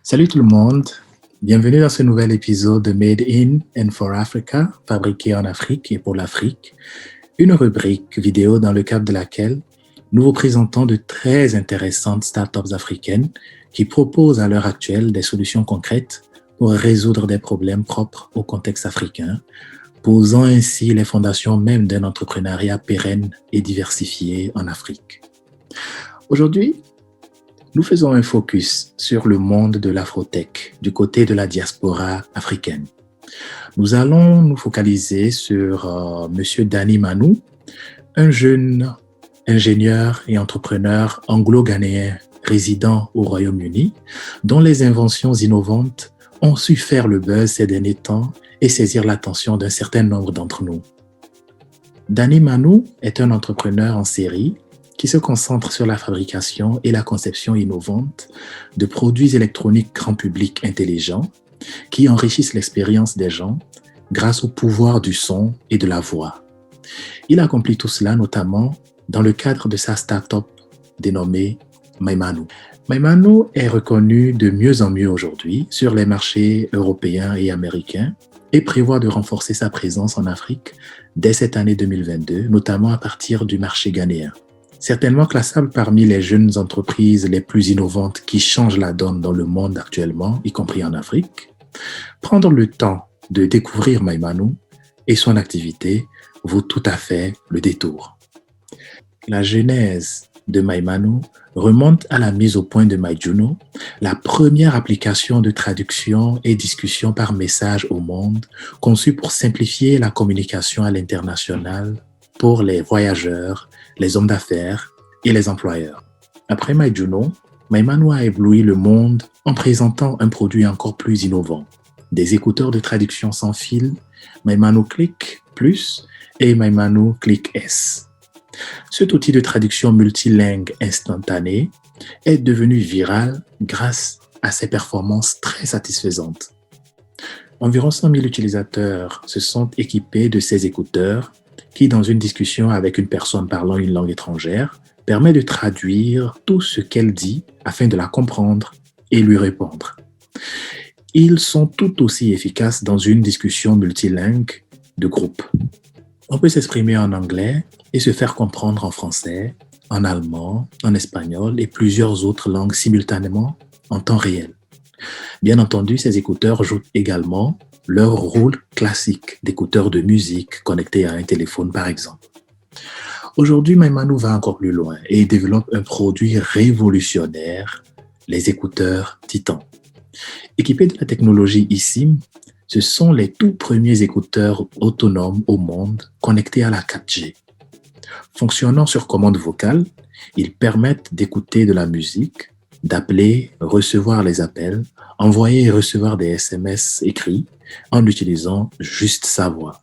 Salut tout le monde, bienvenue dans ce nouvel épisode de Made in and for Africa, fabriqué en Afrique et pour l'Afrique, une rubrique vidéo dans le cadre de laquelle nous vous présentons de très intéressantes startups africaines qui proposent à l'heure actuelle des solutions concrètes pour résoudre des problèmes propres au contexte africain, posant ainsi les fondations même d'un entrepreneuriat pérenne et diversifié en Afrique. Aujourd'hui, nous faisons un focus sur le monde de l'afrotech du côté de la diaspora africaine. Nous allons nous focaliser sur Monsieur Danny Manou, un jeune ingénieur et entrepreneur anglo-ghanéen résidant au Royaume-Uni, dont les inventions innovantes ont su faire le buzz ces derniers temps et saisir l'attention d'un certain nombre d'entre nous. Danny Manou est un entrepreneur en série qui se concentre sur la fabrication et la conception innovante de produits électroniques grand public intelligents qui enrichissent l'expérience des gens grâce au pouvoir du son et de la voix. Il accomplit tout cela notamment dans le cadre de sa start-up dénommée Maïmanou. Maïmanou est reconnu de mieux en mieux aujourd'hui sur les marchés européens et américains et prévoit de renforcer sa présence en Afrique dès cette année 2022, notamment à partir du marché ghanéen. Certainement classable parmi les jeunes entreprises les plus innovantes qui changent la donne dans le monde actuellement, y compris en Afrique, prendre le temps de découvrir Maïmanou et son activité vaut tout à fait le détour. La genèse de Maïmanou remonte à la mise au point de MyJuno, la première application de traduction et discussion par message au monde conçue pour simplifier la communication à l'international pour les voyageurs, les hommes d'affaires et les employeurs. Après MyJuno, Maïmanou a ébloui le monde en présentant un produit encore plus innovant. Des écouteurs de traduction sans fil, Maïmanou Click Plus et Maïmanou Click S. Cet outil de traduction multilingue instantanée est devenu viral grâce à ses performances très satisfaisantes. Environ 100 000 utilisateurs se sont équipés de ces écouteurs qui, dans une discussion avec une personne parlant une langue étrangère, permet de traduire tout ce qu'elle dit afin de la comprendre et lui répondre. Ils sont tout aussi efficaces dans une discussion multilingue de groupe. On peut s'exprimer en anglais et se faire comprendre en français, en allemand, en espagnol et plusieurs autres langues simultanément en temps réel. Bien entendu, ces écouteurs jouent également leur rôle classique d'écouteurs de musique connectés à un téléphone par exemple. Aujourd'hui, Maïmanou va encore plus loin et développe un produit révolutionnaire, les écouteurs Titan. Équipés de la technologie eSIM, ce sont les tout premiers écouteurs autonomes au monde connectés à la 4G. Fonctionnant sur commande vocale, ils permettent d'écouter de la musique, d'appeler, recevoir les appels, envoyer et recevoir des SMS écrits en utilisant juste sa voix.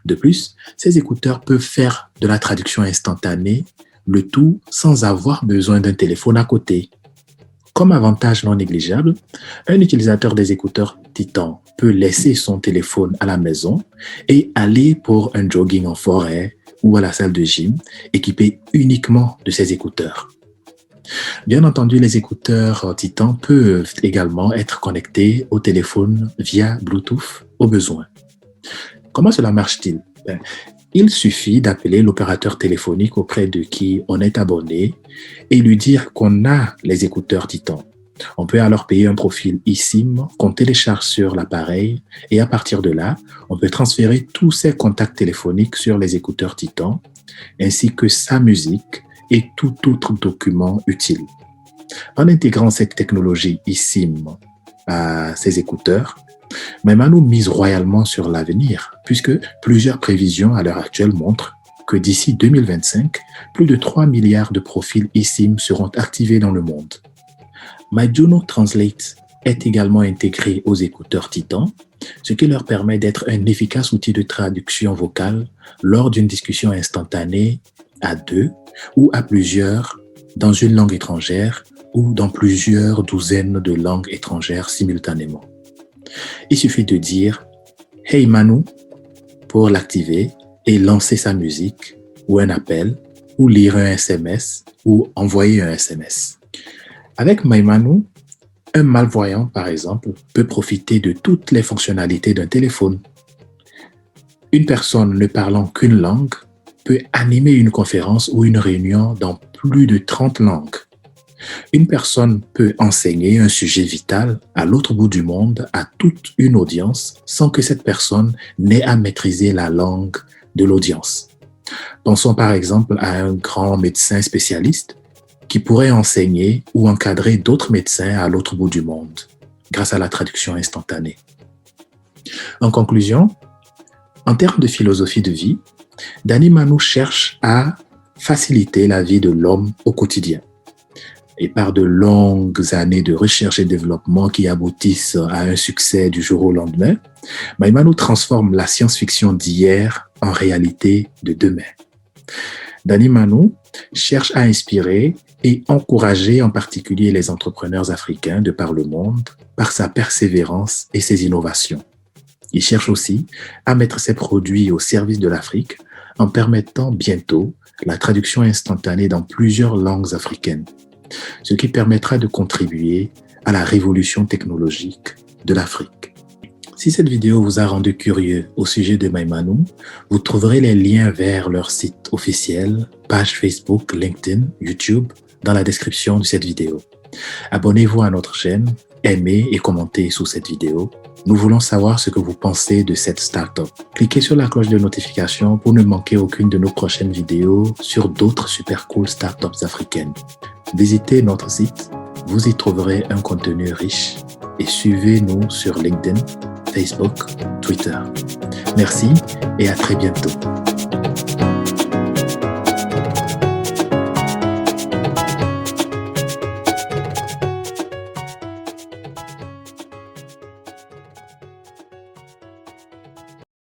De plus, ces écouteurs peuvent faire de la traduction instantanée, le tout sans avoir besoin d'un téléphone à côté. Comme avantage non négligeable, un utilisateur des écouteurs Titan peut laisser son téléphone à la maison et aller pour un jogging en forêt ou à la salle de gym, équipé uniquement de ces écouteurs. Bien entendu, les écouteurs Titan peuvent également être connectés au téléphone via Bluetooth au besoin. Comment cela marche-t-il? Il suffit d'appeler l'opérateur téléphonique auprès de qui on est abonné et lui dire qu'on a les écouteurs Titan. On peut alors payer un profil eSIM qu'on télécharge sur l'appareil et à partir de là, on peut transférer tous ses contacts téléphoniques sur les écouteurs Titan ainsi que sa musique et tout autre document utile. En intégrant cette technologie eSIM à ces écouteurs, Maïmanou mise royalement sur l'avenir, puisque plusieurs prévisions à l'heure actuelle montrent que d'ici 2025, plus de 3 milliards de profils eSIM seront activés dans le monde. MyJuno Translate est également intégré aux écouteurs Titan, ce qui leur permet d'être un efficace outil de traduction vocale lors d'une discussion instantanée à deux ou à plusieurs dans une langue étrangère ou dans plusieurs douzaines de langues étrangères simultanément. Il suffit de dire « Hey Manu » pour l'activer et lancer sa musique ou un appel ou lire un SMS ou envoyer un SMS. Avec Maïmanou, Un malvoyant, par exemple, peut profiter de toutes les fonctionnalités d'un téléphone. Une personne ne parlant qu'une langue peut animer une conférence ou une réunion dans plus de 30 langues. Une personne peut enseigner un sujet vital à l'autre bout du monde à toute une audience sans que cette personne n'ait à maîtriser la langue de l'audience. Pensons par exemple à un grand médecin spécialiste qui pourrait enseigner ou encadrer d'autres médecins à l'autre bout du monde grâce à la traduction instantanée. En conclusion, en termes de philosophie de vie, Dani Manu cherche à faciliter la vie de l'homme au quotidien. Et par de longues années de recherche et développement qui aboutissent à un succès du jour au lendemain, Manu transforme la science-fiction d'hier en réalité de demain. Dani Manu cherche à inspirer et encourager en particulier les entrepreneurs africains de par le monde par sa persévérance et ses innovations. Il cherche aussi à mettre ses produits au service de l'Afrique en permettant bientôt la traduction instantanée dans plusieurs langues africaines, ce qui permettra de contribuer à la révolution technologique de l'Afrique. Si cette vidéo vous a rendu curieux au sujet de Manu, vous trouverez les liens vers leur site officiel, page Facebook, LinkedIn, YouTube dans la description de cette vidéo. Abonnez-vous à notre chaîne, aimez et commentez sous cette vidéo. Nous voulons savoir ce que vous pensez de cette startup. Cliquez sur la cloche de notification pour ne manquer aucune de nos prochaines vidéos sur d'autres super cool startups africaines. Visitez notre site, vous y trouverez un contenu riche et suivez-nous sur LinkedIn, Facebook, Twitter. Merci et à très bientôt.